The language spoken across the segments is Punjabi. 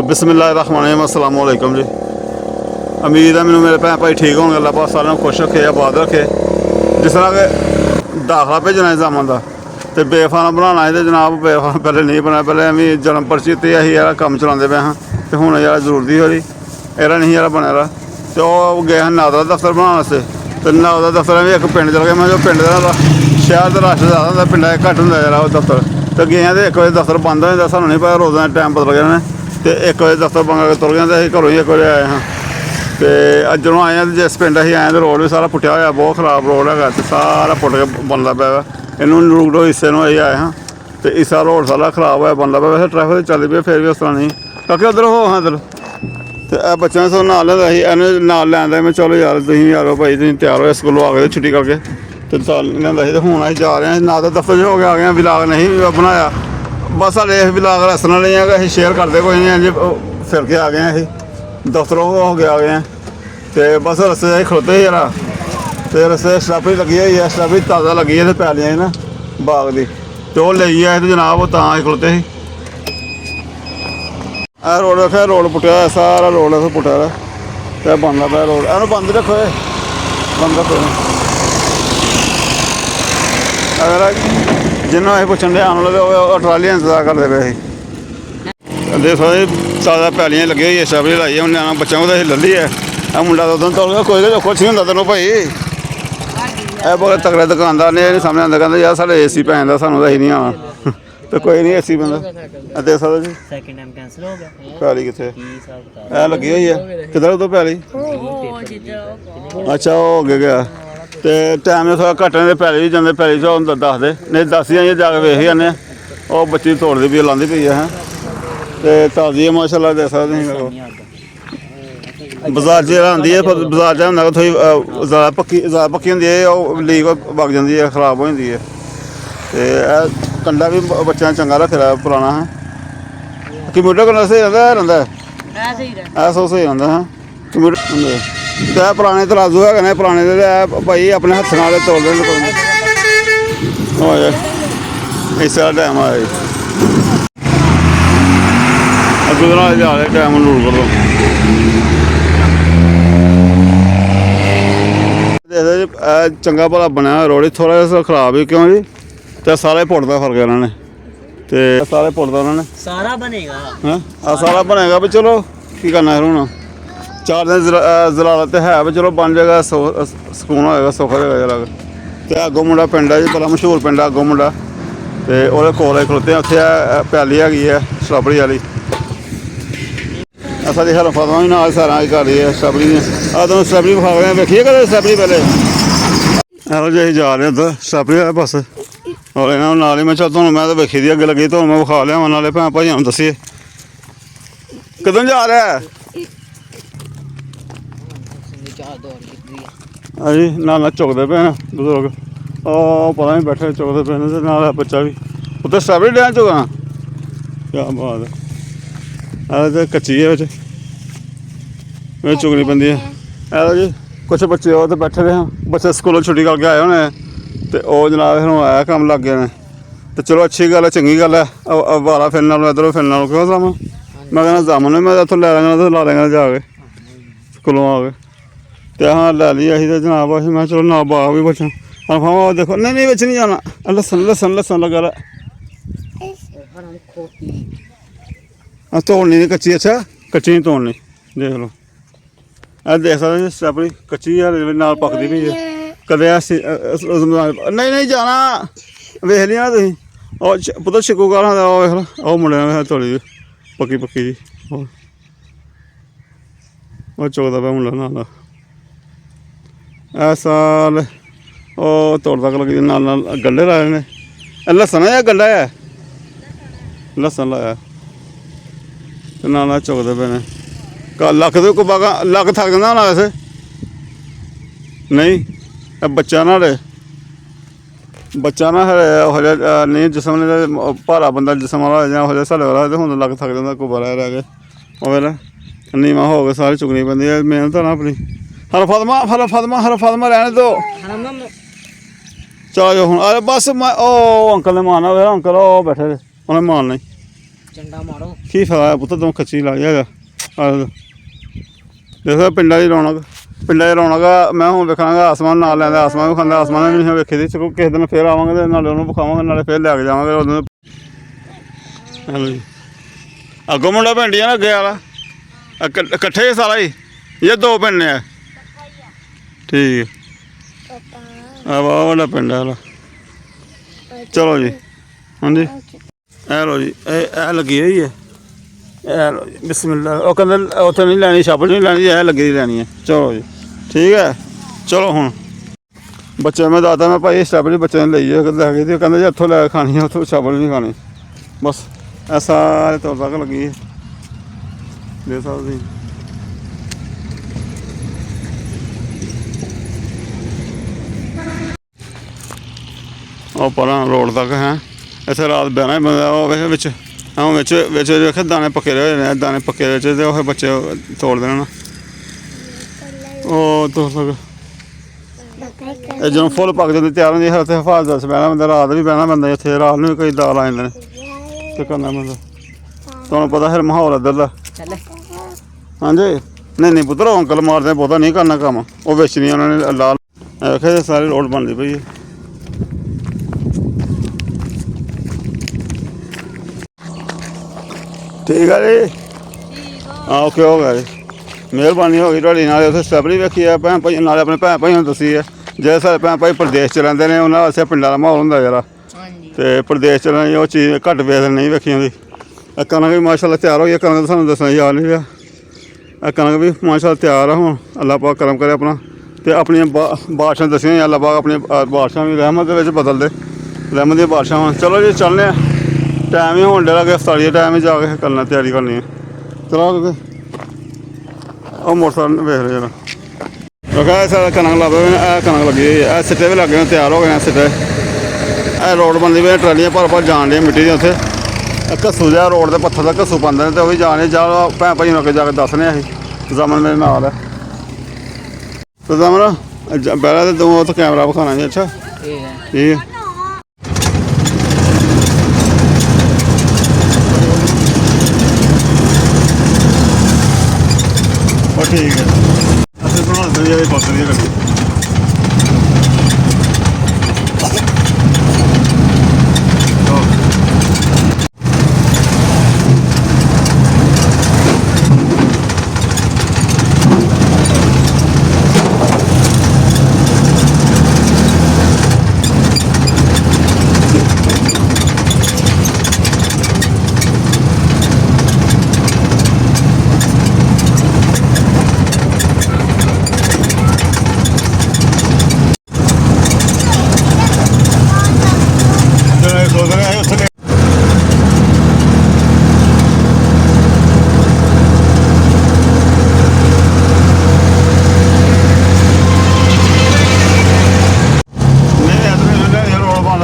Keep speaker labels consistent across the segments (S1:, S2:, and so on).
S1: बिस्मिल्लाहिर्रहमानिर्रहीम अस्सलाम वालेकुम जी। उम्मीद है मैंने मेरे भैन भाई ठीक होंगे, अल्लाह पाक सारे खुश रखे, आबाद रखे। जिस तरह के दाखला भेजना एग्जामां का तो बेफार्म बनाना है तो जनाब बेफार्म पहले नहीं बनाया, पहले अभी जन्म पर्ची ते अं यार कम्म चलाते पे हाँ तो हूँ यार जरूरत हो रही एरा नहीं यार बने दा तो वह गए हैं नादरा दफ्तर बनाने तो नादरा दफ्तर भी एक पिंड चल गया। मैं जो पिंड का शहर का रश ज़्यादा होंगे, पिंड घट्ट होंगे यार दफ्तर तो गए हैं तो 1 बजे दफ्तर बंद हो जाता, सानू नहीं पता रोज़ टाइम बदल गए हैं तो 1 बजे दफ्तर बंद करके तुर गए तो अं घरों ही 1 बजे आए हाँ। तो अजों आए हैं जिस पिंड अं आए तो रोड भी सारा पुट्टिया होया, बहुत खराब रोड है, सारा पुट के बनता पाया इनू रूडो हिस्से में आए हाँ तो इसा रोड सारा खराब होया बनता पाया। वैसे ट्रैफिक चलती पई फिर भी उस तरह नहीं क्योंकि उधर हो हाँ इधर तो बच्चों ने सब नाल लिया इन्हें नाल लिया। मैं चलो यार तुम यार भाई तुम तैयार हो स्कूलों आ गए छुट्टी करके तो लिया तो हूँ अं जा रहे हैं ना तो दफ्तर हो गया आ गए विलाग नहीं बनाया बस हाले विलाग रसना नहीं है कि शेयर करते कोई नहीं जी फिर के आ गए हैं दफ्तरों हो गया आ गए हैं तो बस रस्ते खड़ोते ही यार तो रस्ते स्ट्राबरी लगी हुई है, स्ट्राबरी ताज़ा लगी है पैलियां ना बाग की तो वो ले आए तो जनाब वो तां खड़ोते ही रोड रखा रोड पुट्टिया सारा रोड पुट्टिया तो बनता पाया रोड एनू बंद रखो बंद रखो अगर जिन्होंने अं पुछन दे आने वाले ट्राली इंतजार करते पे देखो जी ताज़ा पैलियां लगी हुई है, स्ट्राबरी लाई है उन्हें बच्चों को तो लली है मुंडा तो उधर तोड़ कोई कुछ नहीं होंगे तेनों भाई यह बहुत तगड़े दुकानदार ने नहीं समझ आता कहते यार साढ़े ए सी पैन सानू तो नहीं आना तो कोई नहीं ए सी बंदा देख सकते जी पैली कितने लगी हुई है किधर उधर पैली अच्छा हो गया तो टाइम थोड़ा घट ने पैली भी जाते पैली चो दसते नहीं दस ही जाके वेख जाने वो बच्ची तोड़ती पी लाँदी पी है तो ताज़ी है माशाल्लाह देख सकते बाजार च आँदी है बाजार च होंगे थोड़ी ज़्यादा पक्की होंगी है लीक वग जाती है खराब हो जाती है तो कंडा भी बच्चों ने चंगा रखे पुराना है कंप्यूटर कन्नै सही रहा है सही रहा है कंप्यूटर तो पुराने तराजू है पुराने भाई अपने हथ नाल तोड़ते हो जाए इस टाइम आया अगर जा रहे टाइम नोट कर लो चंगा भला बनया रोड थोड़ा जहा खराब ही क्यों जी तो सारा पुट का फर्क है इन्होंने तो सारे पुट का उन्होंने सारा बनेगा भी चलो की करना फिर हूँ 4 दिन जलालत है भी चलो बन जाएगा सुकून होएगा सौखा होगा जरा तो अगों मुंडा पिंड है जी बड़ा मशहूर पिंड अगों मुंडा तो वो कोल खड़ोते हैं उत्थे पैली हैगी है स्ट्राबरी वाली सारी हर फसलों भी नाल सारा कर रही है स्ट्राबरी तुम स्ट्राबरी विखा रहे हैं वेखिए करें स्ट्राबरी पहले एहो जी जा रहे उधर स्ट्राबरी है बस और इन्होंने नाल ही मैं चल तुम मैं तो वेखी दी अगे लगी तो मैं विखा लिया नाले भैन भाइयों को दसिए किधर जा रहा है हाँ जी ना चुकते पे हैं बजुर्ग पता नहीं बैठे चुकते पे हैं नाल बच्चा भी उत्तर स्ट्राबरी डैन चुकना क्या बात है तो कच्ची है बिच चुगनी पैंदी है जी कुछ बच्चे वो तो बैठे दे हैं बच्चे स्कूलों छुट्टी करके आए होने तो वह जनाब फिर आया कम लग गए हैं तो चलो अच्छी गल है चंगी गल है बारा फिरने इधरों फिरने क्यों जामन मैं कहना जामन मैं इतों लै लेंगे तो ला लेंगे जाके स्कूलों आ गए तो हाँ लै ली असी तो जनाब असी मैं चलो ना बाग भी बच्चा कन्फर्म देखो नहीं बिच नहीं जाना लसन लसन लसन लगा तोड़नी नहीं कच्ची अच्छा कच्ची नहीं तोड़नी देख लो देख सकते स्ट्राबरी कच्ची है नाल पकदी भी है कदे नहीं जाना वेख लिया ना तुम पुत्र शिकू गाला वेख लो मुंडे ने तोड़ी पक्की पक्की जी चुकता पाया मुंडा नाल इस साल वो तोड़ता लगी नाल गंढे लाए ने लसन है या गंढा है लसन लाया ना चुकते पे ने लक्क तो को बागा लक्क थक जाता होना वैसे नहीं बच्चा ना बच्चा ना नहीं जिसम भारा बंदा जिसम वाला हो जाए साढ़े वाला तो हूँ लक्क थक जाता कुबा रह गए और नीवा हो गए सारी चुकनी पैंती है मेहनत है ना अपनी हर फदमा रहने दो चलो जो हूँ अरे बस मैं ओ अंकल ने मारना अंकल बैठे थे उन्हें मारना ही
S2: ਚੰਡਾ ਮਾਰੋ।
S1: ਕੀ ਫਾਇਦਾ ਪੁੱਤ ਤੂੰ ਖੱਚੀ ਲਾ ਜਾਏਗਾ ਦੇਖੋ ਪਿੰਡਾਂ ਦੀ ਰੌਣਕ ਮੈਂ ਹੁਣ ਵੇਖਾਂਗਾ ਆਸਮਾਨ ਨਾਲ ਲੈਂਦਾ ਆਸਮਾਨ ਵੀ ਖਾਂਦਾ ਆਸਮਾਨ ਵੀ ਨਹੀਂ ਵੇਖੀ ਦੀ ਚਲੋ ਕਿਸੇ ਦਿਨ ਫੇਰ ਆਵਾਂਗੇ ਤੇ ਨਾਲੇ ਉਹਨੂੰ ਵਿਖਾਵਾਂਗੇ ਨਾਲੇ ਫੇਰ ਲੈ ਕੇ ਜਾਵਾਂਗੇ ਉਦੋਂ ਹੈਲੋ ਜੀ ਅੱਗੋਂ ਮੁੰਡਾ ਪਿੰਡ ਹੀ ਆ ਨਾ ਅੱਗੇ ਵਾਲਾ ਇਕੱਠੇ ਹੀ ਸਾਰਾ ਹੀ ਇਹ ਦੋ ਪਿੰਡ ਨੇ ਠੀਕ ਆ ਵਾਹ ਵੱਡਾ ਪਿੰਡ ਹੈ ਚਲੋ ਜੀ ਹਾਂਜੀ ਇਹ ਲੋ ਜੀ ਇਹ ਲੱਗੀ ਹੋਈ ਹੈ ਇਹ ਲੋ ਜੀ ਬਿਸਮਿਲ੍ਲਾ ਉਹ ਕਹਿੰਦੇ ਉੱਥੇ ਨਹੀਂ ਲੈਣੀ ਛਾਪੜ ਨਹੀਂ ਲੈਣੀ ਇਹ ਲੱਗੀ ਦੀ ਲੈਣੀ ਹੈ ਚਲੋ ਜੀ ਠੀਕ ਹੈ ਚਲੋ ਹੁਣ ਬੱਚੇ ਮੈਂ ਦੱਸਦਾ ਮੈਂ ਭਾਈ ਛਾਪੜ ਨਹੀਂ ਬੱਚੇ ਨੇ ਲਈ ਹੈ ਲੈ ਗਈ ਤੇ ਕਹਿੰਦੇ ਜੀ ਇੱਥੋਂ ਲੈ ਕੇ ਖਾਣੀ ਹੈ ਉੱਥੋਂ ਛਾਪੜ ਨਹੀਂ ਖਾਣੀ ਬਸ ਇਹ ਸਾਰੇ ਤੌਰ ਤੱਕ ਲੱਗੀ ਹੈ ਦੇਖ ਸਕਦੇ ਜੀ ਉਹ ਪਰਾਂ ਰੋਡ ਤੱਕ ਹੈ ਇੱਥੇ ਰਾਤ ਬਹਿਣਾ ਹੀ ਬੰਦਾ ਉਹ ਵਿੱਚ ਵਿੱਚ ਵੇਖੇ ਦਾਣੇ ਪੱਕੇ ਰਹੇ ਨੇ ਦਾਣੇ ਪੱਕੇ ਵਿੱਚ ਤੇ ਉਹ ਬੱਚੇ ਤੋੜ ਦੇਣਾ ਉਹ ਤੋੜ ਸਕ ਇਹ ਜਦੋਂ ਫੁੱਲ ਪੱਕ ਜਾਂਦੇ ਤਿਆਰ ਹੁੰਦੀ ਹੈ ਉੱਥੇ ਹਿਫਾਜ਼ਤ ਬਹਿਣਾ ਬੰਦਾ ਰਾਤ ਵੀ ਬਹਿਣਾ ਬੰਦਾ ਇੱਥੇ ਰਾਤ ਨੂੰ ਵੀ ਕਈ ਦਾਲ ਆ ਜਾਂਦੇ ਨੇ ਤੇ ਕਰਨਾ ਬੰਦਾ ਤੁਹਾਨੂੰ ਪਤਾ ਫਿਰ ਮਾਹੌਲ ਇੱਧਰ ਦਾ ਹਾਂਜੀ ਨਹੀਂ ਪੁੱਤਰ ਅੰਕਲ ਮਾਰਦੇ ਬਹੁਤਾ ਨਹੀਂ ਕਰਨਾ ਕੰਮ ਉਹ ਵਿੱਚ ਨਹੀਂ ਉਹਨਾਂ ਨੇ ਲਾਲ ਵੇਖੇ ਸਾਰੇ ਰੋਡ ਬਣਦੀ ਪਈ ਹੈ ਠੀਕ ਹੈ ਜੀ ਹਾਂ ਓਕੇ ਹੋ ਗਿਆ ਜੀ ਮਿਹਰਬਾਨੀ ਹੋ ਗਈ ਤੁਹਾਡੀ ਨਾਲ ਉੱਥੇ ਸਟੈਬਲੀ ਵੇਖੀ ਹੈ ਭੈਣ ਭਾਈ ਨਾਲੇ ਆਪਣੇ ਭੈਣ ਭਾਈਆਂ ਨੂੰ ਦੱਸੀ ਹੈ ਜਿਹੜੇ ਸਾਰੇ ਭੈਣ ਭਾਈ ਪ੍ਰਦੇਸ਼ 'ਚ ਰਹਿੰਦੇ ਨੇ ਉਹਨਾਂ ਵਾਸਤੇ ਪਿੰਡਾਂ ਦਾ ਮਾਹੌਲ ਹੁੰਦਾ ਜਰਾ ਅਤੇ ਪ੍ਰਦੇਸ਼ 'ਚ ਰਹਿੰਦੇ ਉਹ ਚੀਜ਼ ਘੱਟ ਵੇਖਦੇ ਨਹੀਂ ਵੇਖੀ ਹੁੰਦੀ ਇਹ ਕਣਕ ਵੀ ਮਾਸ਼ਾਅੱਲਾ ਤਿਆਰ ਹੋ ਗਈ ਕਣਕ ਤਾਂ ਸਾਨੂੰ ਦੱਸਣਾ ਯਾਦ ਨਹੀਂ ਰਿਹਾ ਇਹ ਕਣਕ ਵੀ ਮਾਸ਼ਾਅੱਲਾ ਤਿਆਰ ਆ ਹੁਣ ਅੱਲਾਹ ਪਾਕ ਕਰਮ ਕਰੇ ਆਪਣਾ ਅਤੇ ਆਪਣੀਆਂ ਬਾਰਿਸ਼ਾਂ ਦੱਸੀਆਂ ਅੱਲਾਹ ਪਾਕ ਆਪਣੀਆਂ ਬਾਰਿਸ਼ਾਂ ਵੀ ਰਹਿਮਤ ਦੇ ਵਿੱਚ ਬਦਲ ਦੇ ਰਹਿਮਤ ਦੀਆਂ ਬਾਰਿਸ਼ਾਂ ਹੋਣ ਚਲੋ ਜੀ ਚੱਲਦੇ ਹਾਂ ਟਾਈਮ ਹੀ ਹੋਣ ਡਿਆ ਇਫਤਾਰੀ ਦਾ ਟਾਈਮ ਹੀ ਜਾ ਕੇ ਕਰਨਾ ਤਿਆਰੀ ਕਰਨੀ ਹੈ ਚਲੋ ਕਿਉਂਕਿ ਉਹ ਮੋਟਰਸਾਈਕਲ ਵੇਖ ਰਹੇ ਜਰਾ ਕਿਉਂਕਿ ਇਹ ਸਾਰਾ ਕਣਕ ਲੱਗ ਪਏ ਇਹ ਕਣਕ ਲੱਗੀ ਹੋਈ ਹੈ ਇਹ ਸਿੱਟੇ ਵੀ ਲੱਗੇ ਨੇ ਤਿਆਰ ਹੋ ਗਏ ਨੇ ਸਿੱਟੇ ਇਹ ਰੋਡ ਬਣਦੀ ਪਈ ਟਰਾਲੀਆਂ ਭਰ ਜਾਣ ਡੀਆਂ ਮਿੱਟੀ ਦੀਆਂ ਉੱਥੇ ਘੱਸੂ ਜਿਹਾ ਰੋਡ ਦੇ ਪੱਥਰ ਦਾ ਘੱਸੂ ਪਾਉਂਦੇ ਨੇ ਅਤੇ ਉਹ ਵੀ ਜਾਣੇ ਜਾ ਭੈਣ ਭਾਈ ਨੂੰ ਅੱਗੇ ਜਾ ਕੇ ਦੱਸਦੇ ਅਸੀਂ ਜ਼ਮਨ ਮੇਰੇ ਨਾਲ ਹੈ ਤੇ ਜ਼ਮਨ ਪਹਿਲਾਂ ਤਾਂ ਤੂੰ ਉੱਥੇ ਕੈਮਰਾ ਵਿਖਾਉਣਾ ਜੀ ਅੱਛਾ ਠੀਕ ਹੈ ਠੀਕ ਹੈ ਅਸੀਂ ਬਣਾ ਦਿੰਦੇ ਹਾਂ ਬੱਸ ਦੀ ਗੱਡੀ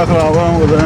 S1: ਖਰਾਬ ਆ ਉਹਦਾ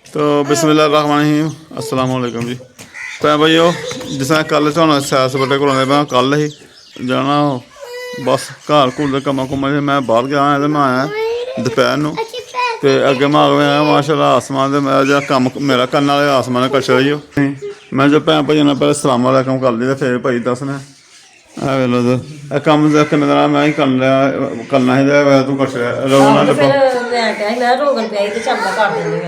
S1: तो बिस्मिल्लाहिर्रहमानिर्रहीम अस्सलाम वालेकुम जी भैन भाईओ जिस तरह कल तुहानूं सैर सपाटे को मैं कल ही जाना बस घर घूर के कम्मा कुम्मा मैं बाहर गया तो मैं आया दोपहर नूं ते अगे मैं आया माशाअल्लाह आसमान दे मेरा कम मेरा करने वाले आसमान कच्चा ही मैं जो भैन भाई ने पहले सलाम वालेकुम कर लिया फिर भाई दसना वेलो कम किन्ने दिन मैं ही करना ही तू कछ रोना
S2: रोगन पिया चमड़ा कर दिंदी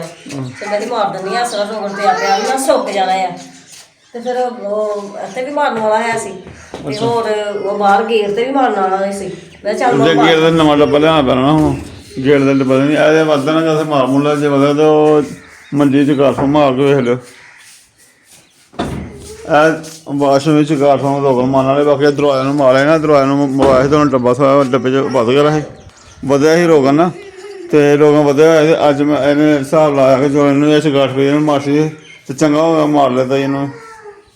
S2: मैं मार दिंदी रौगन पिया पिया ना सुक जाना है ਤੇ ਫਿਰ ਉਹ ਇੱਥੇ ਵੀ ਮਾਰਨ ਵਾਲਾ ਆਇਆ ਸੀ ਤੇ ਹੋਰ ਉਹ ਬਾਹਰ ਗੇਟ ਤੇ ਵੀ ਮਾਰਨ ਵਾਲਾ ਸੀ। ਮੈਂ ਕਿਹਾ ਚੱਲ
S1: ਜੇ
S2: ਮੈਂ
S1: ਗੇਟ ਦਾ ਨਵਾਂ ਡੱਬਾ ਲਿਆਉਣਾ ਪੈਣਾ ਨਾ ਹੁਣ ਗੇਟ ਦਾ ਡੱਬਾ ਨਹੀਂ ਇਹਦੇ ਵੱਧਦਾ ਨਾ ਜਦ ਮਾਰ ਮੁੱਲਾ ਜੇ ਵਧਿਆ ਤਾਂ ਉਹ ਮੰਜੀ 'ਚ ਗਾਠੋਂ ਮਾਰ ਕੇ ਵੇਖ ਲਿਓ ਇਹ ਵਾਸ਼ਰੂਮ ਵਿੱਚ ਗਾਠੋਂ ਰੋਗਨ ਮਾਰਨ ਵਾਲੇ ਬਾਕੀ ਦਰਵਾਜ਼ੇ ਨੂੰ ਮਾਰਿਆ ਨਾ ਦਰਵਾਜ਼ੇ ਨੂੰ ਮਵਾਇਆ ਸੀ ਤਾਂ ਹੁਣ ਡੱਬਾ ਸਾਰਾ ਡੱਬੇ 'ਚ ਵੱਧ ਗਿਆ ਸੀ ਵਧਿਆ ਸੀ ਰੋਗਨ ਨਾ ਤੇ ਰੋਗਨ ਵਧਿਆ ਹੋਇਆ ਸੀ ਅੱਜ ਮੈਂ ਇਹਨੇ ਹਿਸਾਬ ਲਾਇਆ ਕਿ ਜੋ ਇਹਨੂੰ ਇਹ 'ਚ ਗਾਠ ਪਈ ਇਹਨੂੰ ਮਾਰਸੀ ਤੇ ਚੰਗਾ ਹੋ ਗਿਆ ਮਾਰ ਲਿਆ ਇਹਨੂੰ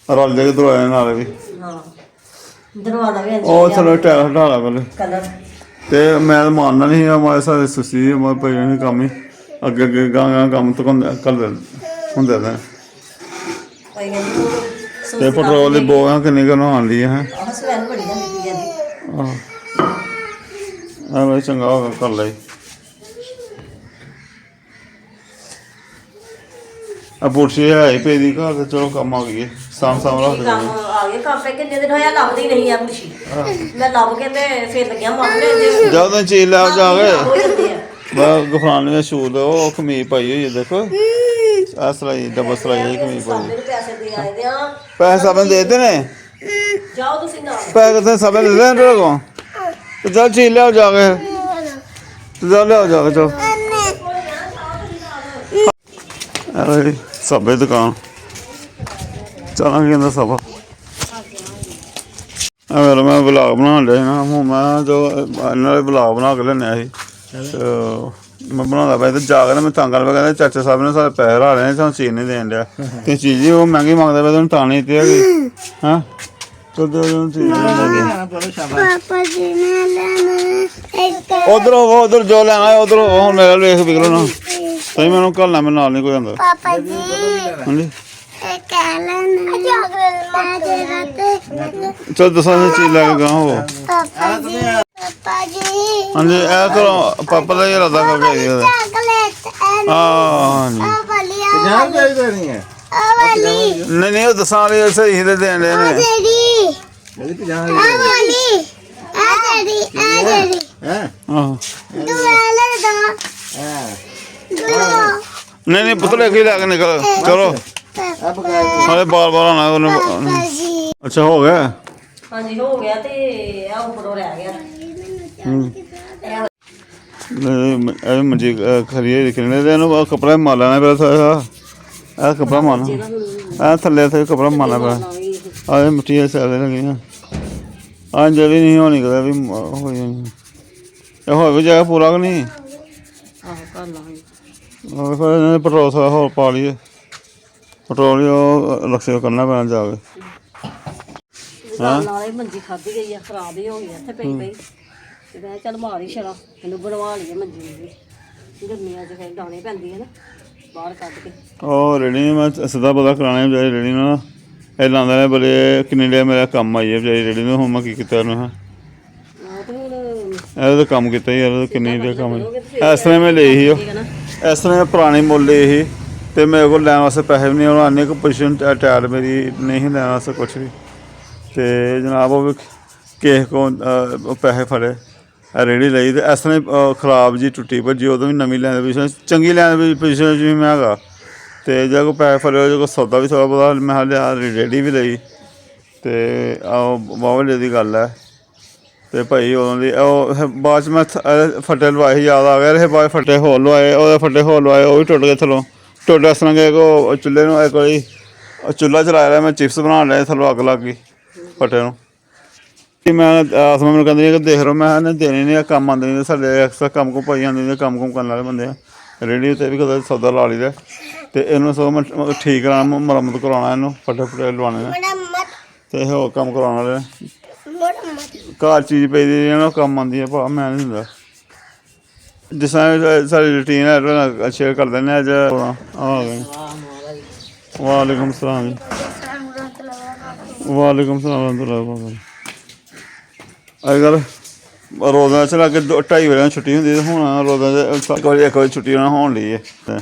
S1: ਰਲ ਜਾਏਗਾ ਦਰਵਾਜ਼ੇ ਨਾਲ ਵੀ
S2: ਹਾਂ ਦਰਵਾਜ਼ਾ ਵੀ
S1: ਉਹ ਚਲੋ ਟਾਇਰ ਹਟਾ ਲਾ ਪਹਿਲੇ
S2: ਕਲਰ
S1: ਤੇ ਮੈਂ ਤਾਂ ਮਾਰਨਾ ਨਹੀਂ ਸੀਗਾ ਮੈਂ ਸਾਰੇ ਸੁਸਤੀ ਮੈਂ ਪਈ ਨਹੀਂ ਕੰਮ ਹੀ ਅੱਗੇ ਅੱਗੇ ਗਾਂ ਕੰਮ ਤੋਂ ਕਰ ਹੁੰਦੇ ਨੇ
S2: ਭਾਈ ਕਹਿੰਦੀ
S1: ਤੇ ਪੈਟਰੋਲ ਦੀ ਬੋਹਾਂ ਕਿੰਨੀ ਕੁ ਆਉਂਦੀ ਹੈ
S2: ਆਹ ਸਮੈਲ ਬੜੀ ਜਾਂਦੀ ਜਾਂਦੀ
S1: ਆਹ ਮੈਂ ਚੰਗਾ ਹੋ ਗਿਆ ਕਰ ਲਈ ਆ ਬੁਰਸ਼ੀ ਹੈ ਪਈ ਦੀ ਘਰ ਤੇ ਚਲੋ ਕੰਮ ਆ ਗਈ ਸਾਮ ਰੱਖ ਦੇ
S2: ਕੰਮ ਆ ਗਿਆ ਕਾਪੇ ਕਿੰਨੇ ਦਿਨ ਹੋਇਆ ਲੱਭਦੀ ਨਹੀਂ ਆ ਪੁੱਛੀ ਮੈਂ ਲੱਭ ਕੇ ਤੇ ਫਿਰ ਲੱਗਿਆ ਮਾਰਨੇ ਜੇ
S1: ਜਦੋਂ ਚੀਜ਼ ਲੈ ਜਾ ਕੇ
S2: ਹੋ ਜਾਂਦੇ ਆ
S1: ਬਾ ਗਫਰਾਨ ਨੇ ਸ਼ੂਲ ਉਹ ਕਮੀਜ਼ ਪਾਈ ਹੋਈ ਹੈ ਦੇਖੋ ਆ ਸਲਾਈ ਡਬਲ ਸਲਾਈ ਕਮੀਜ਼ ਪਾਈ
S2: ਮੇਰੇ ਪੈਸੇ ਦੇ ਆਏ ਦੇ ਆ
S1: ਪੈਸੇ ਸਭ ਨੂੰ ਦੇ ਦਿੱਤੇ ਨੇ
S2: ਜਾਓ ਤੁਸੀਂ ਨਾਲ
S1: ਪੈਸੇ ਤਾਂ ਸਭ ਨੇ ਦੇ ਦੇਣ ਰੋਗੋਂ ਤੇ ਚੱਲ ਚੀਜ਼ ਲਿਆਓ ਜਾ ਕੇ ਤੇ ਜਾ ਲਿਆਓ ਜਾ ਕੇ ਚਲ ਅਰੇ ਸਭੇ ਦੁਕਾਨ ਚਲਾਂਗੇ ਕਹਿੰਦਾ ਸਭਾ ਆ ਮੈਂ ਵਲੌਗ ਬਣਾਉਣ ਡਿਆ ਨਾ ਹੁਣ ਮੈਂ ਜੋ ਇਹਨਾਂ ਦੇ ਵਲੌਗ ਬਣਾ ਕੇ ਲੈਣੇ ਸੀ ਤੇ ਮੈਂ ਬਣਾਉਂਦਾ ਪਿਆ ਤੇ ਜਾ ਕੇ ਨਾ ਮੈਂ ਤੰਗ ਕਰ ਪਿਆ ਕਹਿੰਦਾ ਚਾਚਾ ਸਾਹਿਬ ਨੇ ਸਾਰੇ ਪੈਸੇ ਹਰਾ ਰਹੇ ਸਾਨੂੰ ਚੀਜ਼ ਨਹੀਂ ਦੇਣ ਡਿਆ ਤੇ ਚੀਜ਼ ਹੀ ਉਹ ਮਹਿੰਗੀ ਮੰਗਦਾ ਪਿਆ ਤੈਨੂੰ ਤਾਂ ਨਹੀਂ ਦਿੱਤੀ ਹੈਗੀ ਹਾਂ ਚੀਜ਼
S3: ਪਾਪਾ ਜੀ ਨੇ ਲੈਣਾ ਇੱਕ
S1: ਉਧਰ ਜੋ ਲੈਣਾ ਉਧਰ ਹੁਣ ਮੇਰੇ ਵੇਖ ਵਿਕਲੋ ਨਾ ਸਹੀ ਮੈਨੂੰ ਘੱਲਣਾ ਮੈਂ ਨਾਲ ਨਹੀਂ ਕੋਈ ਆਉਂਦਾ
S3: ਪਾਪਾ ਜੀ
S1: ਹਾਂਜੀ
S3: ਇੱਕ ਲੈਣਾ
S1: ਚਲ ਦੱਸਾਂ ਚੀਜ਼ ਲੈ ਕੇ ਗਾ ਹੋ
S3: ਪਾਪਾ ਜੀ
S1: ਹਾਂਜੀ ਇਹ ਕਰੋ ਪਾਪਾ ਦਾ ਇਰਾਦਾ ਕਰਕੇ ਆਈ ਉਹਦਾ
S3: ਚਾਕਲੇਟ
S1: ਹਾਂਜੀ
S3: ਆ ਵਾਲੀ ਆ
S4: ਜਾਨ ਚਾਹੀਦਾ ਨਹੀਂ ਹੈ
S3: ਵਾਲੀ
S1: ਨਹੀਂ ਉਹ ਦੱਸਾਂ ਵਾਲੇ ਸਹੀ ਦੇ ਦੇਣ ਦੇ ਨੇ
S3: ਜਿਹੜੀ
S4: ਇਹਦੀ ਪਜਾਨ
S3: ਆ ਵਾਲੀ ਆ ਜਿਹੜੀ
S4: ਹੈ
S1: ਆਹੋ
S3: ਦੁਆਲੇ ਦਾ
S4: ਹਾਂ
S3: ਦੁਆ
S1: ਨਹੀਂ ਪੁੱਤ ਲੈ ਕੇ ਨਿਕਲ ਚਲੋ
S4: ਆ ਬਗਾਇ
S1: ਸਾਰੇ ਬਾਰ ਆਣਾ ਉਹਨੂੰ
S3: ਪਾਪਾ ਜੀ
S1: ਅੱਛਾ ਹੋ ਗਿਆ
S2: ਹਾਂਜੀ ਹੋ ਗਿਆ ਤੇ ਆ ਉੱਪਰੋਂ ਰਹਿ ਗਿਆ
S1: ਇਹ ਮੰਜੀ ਖਰੀਏ ਲਿਖਣੇ ਤੇ ਇਹਨੂੰ ਕੱਪੜਾ ਮਾਰਨਾ ਪਿਆ ਸਾਰਾ ਇਹ ਕੱਪੜਾ ਮਾਰਨਾ ਇਹ ਥੱਲੇ ਤੇ ਕੱਪੜਾ ਮਾਰਨਾ ਪਿਆ ਆਹ ਮਿੱਟੀ ਸਾਰੇ ਲੱਗੀਆਂ ਆਹ ਜਿਹੜੀ ਨਹੀਂ ਹੋਣੀ ਕਦੇ ਵੀ ਹੋ ਜਾਣੀ ਇਹ ਹੋ ਵੀ ਜਾਏਗਾ ਪੂਰਾ ਕਿ ਨਹੀਂ
S2: ਆਹੋ ਕਰ ਲਾਂਗੇ
S1: ਉਹ ਫਿਰ ਇਹਨਾਂ ਨੇ ਪੈਟਰੋਲ ਸਾਰਾ ਹੋਰ ਪਾ ਲਈਏ ਪੈਟਰੋਲ ਹੀ ਉਹ ਰਕਸ਼ੇ ਕਰਨਾ ਪੈਣਾ ਜਾ ਕੇ
S2: ਨਾਲੇ ਮੰਜੀ ਖਾਧੀ ਗਈ ਆ ਖਰਾਬ ਹੀ ਹੋ ਗਈ ਇੱਥੇ ਪਈ ਪਈ ਤੇ ਮੈਂ ਚੱਲ ਮਾਰ ਹੀ ਛੜਾ ਇਹਨੂੰ ਬਣਵਾ ਲਈਏ ਮੰਜੀ ਨੂੰ ਵੀ ਗਰਮੀਆਂ 'ਚ ਫਿਰ ਡਾਉਣੀ ਪੈਂਦੀ ਹੈ ਨਾ ਬਾਹਰ ਕੱਢ ਕੇ
S1: ਉਹ ਰੇੜੀ ਮੈਂ ਸਿੱਧਾ ਪਤਾ ਕਰਾਣਾ ਵਿਚਾਰੀ ਰੇੜੀ ਨੂੰ ਇਹ ਲਾਉਂਦੇ ਨੇ ਬੜੇ ਕਿੰਨੇ ਦੇ ਮੇਰਾ ਕੰਮ ਆਈ ਹੈ ਵਿਚਾਰੀ ਰੇੜੀ ਨੂੰ ਹੁਣ ਮੈਂ ਕੀ ਕੀਤਾ ਉਹਨੂੰ
S2: ਆਹ ਤੇ ਹੁਣ
S1: ਇਹਦਾ ਤਾਂ ਕੰਮ ਕੀਤਾ ਯਾਰ ਕਿੰਨੇ ਦੇ ਕੰਮ ਇਸ ਤਰ੍ਹਾਂ ਮੈਂ ਲਈ ਸੀ ਉਹ ਇਸ ਤਰ੍ਹਾਂ ਪੁਰਾਣੀ ਮੁੱਲ ਲਈ ਸੀ ਤੇ ਮੇਰੇ ਕੋਲ ਲੈਣ ਵਾਸਤੇ ਪੈਸੇ ਵੀ ਨਹੀਂ ਉਹਨਾਂ ਆਨੇ ਕੋ ਪੋਜੀਸ਼ਨ ਟਾਇਰ ਮੇਰੀ ਨਹੀਂ ਲੈਣ ਵਾਸਤੇ ਕੁਛ ਵੀ ਤੇ ਜਨਾਬ ਉਹ ਕਿਸੇ ਕੋ ਪੈਸੇ ਫੜੇ ਰੇੜੀ ਲਈ ਤੇ ਇਸ ਤਰ੍ਹਾਂ ਖਰਾਬ ਜੀ ਟੁੱਟੀ ਭੱਜੀ ਉਦੋਂ ਵੀ ਨਵੀਂ ਲੈਣ ਦੀ ਪੋਜੀਸ਼ਨ ਚੰਗੀ ਲੈਣ ਦੀ ਪੋਜੀਸ਼ਨ 'ਚ ਵੀ ਮੈਂ ਹੈਗਾ ਤੇ ਜੇ ਕੋਈ ਪੈਸੇ ਫੜੇ ਜੇ ਕੋਈ ਸੌਦਾ ਵੀ ਥੋੜ੍ਹਾ ਬਹੁਤਾ ਮੈਂ ਲਿਆ ਰੇੜੀ ਵੀ ਲਈ ਤੇ ਬਹੁਤ ਦੀ ਗੱਲ ਹੈ ਤੇ ਭਾਈ ਉਦੋਂ ਦੀ ਉਹ ਬਾਅਦ 'ਚ ਮੈਂ ਫੱਟੇ ਲਵਾਏ ਸੀ ਯਾਦ ਆ ਗਿਆ ਇਹ ਬਾਅਦ ਫੱਟੇ ਹੋਰ ਲਵਾਏ ਉਹਦੇ ਫੱਟੇ ਹੋਰ ਲਵਾਏ ਉਹ ਵੀ ਟੁੱਟ ਗਏ ਥੱਲੋਂ ਟੁੱਟ ਇਸ ਤਰ੍ਹਾਂ ਕਿ ਉਹ ਚੁੱਲ੍ਹੇ ਨੂੰ ਇੱਕ ਵਾਰੀ ਚੁੱਲ੍ਹਾ ਚਲਾਇਆ ਰਿਹਾ ਮੈਂ ਚਿਪਸ ਬਣਾਉਣ ਲਿਆ ਥੱਲੋਂ ਅੱਗ ਲੱਗ ਗਈ ਫੱਟੇ ਨੂੰ ਕਿ ਮੈਂ ਆਸਮਾ ਮੈਨੂੰ ਕਹਿੰਦੀ ਕਿ ਦੇਖ ਰਹੋ ਮੈਂ ਇਹਨੇ ਦੇਣੇ ਨਹੀਂ ਕੰਮ ਆਉਂਦੇ ਨਹੀਂ ਸਾਡੇ ਐਕਸਟਰਾ ਕੰਮ ਕੁਮ ਪਾਈ ਜਾਂਦੇ ਨੇ ਕੰਮ ਕਰਨ ਵਾਲੇ ਬੰਦੇ ਆ ਰੇਹੜੀ 'ਤੇ ਵੀ ਕਦੇ ਸੌਦਾ ਲਾ ਲਈਦਾ ਤੇ ਇਹਨੂੰ ਸਗੋਂ ਮੈਂ ਠੀਕ ਕਰਾਉਣਾ ਮੁਰੰਮਤ ਕਰਵਾਉਣਾ ਇਹਨੂੰ ਫੱਟੇ ਫੁੱਟੇ ਲਵਾਉਣੇ ਨੇ ਤੇ ਹੋਰ ਕੰਮ ਕਰਾਉਣ ਵਾਲੇ ਘਰ ਚੀਜ਼ ਪਈ ਦੀ ਇਹਨਾਂ ਕੰਮ ਆਉਂਦੀ ਹੈ ਭਾ ਮੈਂ ਨਹੀਂ ਹੁੰਦਾ ਜਿਸ ਤਰ੍ਹਾਂ ਸਾਡੀ ਰੂਟੀਨ ਹੈ ਸ਼ੇਅਰ ਕਰ ਦਿੰਦੇ ਅੱਜ ਆ ਗਏ ਵਾਲੇਕੁਮ ਸਲਾਮ ਜੀ ਵਾਲੇਕੁਮ ਸਲਾਮ ਰਹਿਮਤੁਲਾਹ ਅੱਜ ਕੱਲ੍ਹ ਰੋਜ਼ਾਨਾ 'ਚ ਲੱਗ ਕੇ 2-2.5 ਵਜੇ ਛੁੱਟੀ ਹੁੰਦੀ ਤੇ ਹੁਣ ਰੋਜ਼ਾਨਾ 'ਚ ਇੱਕ ਵਾਰੀ ਛੁੱਟੀ ਹੋਣ ਲਈ ਹੈ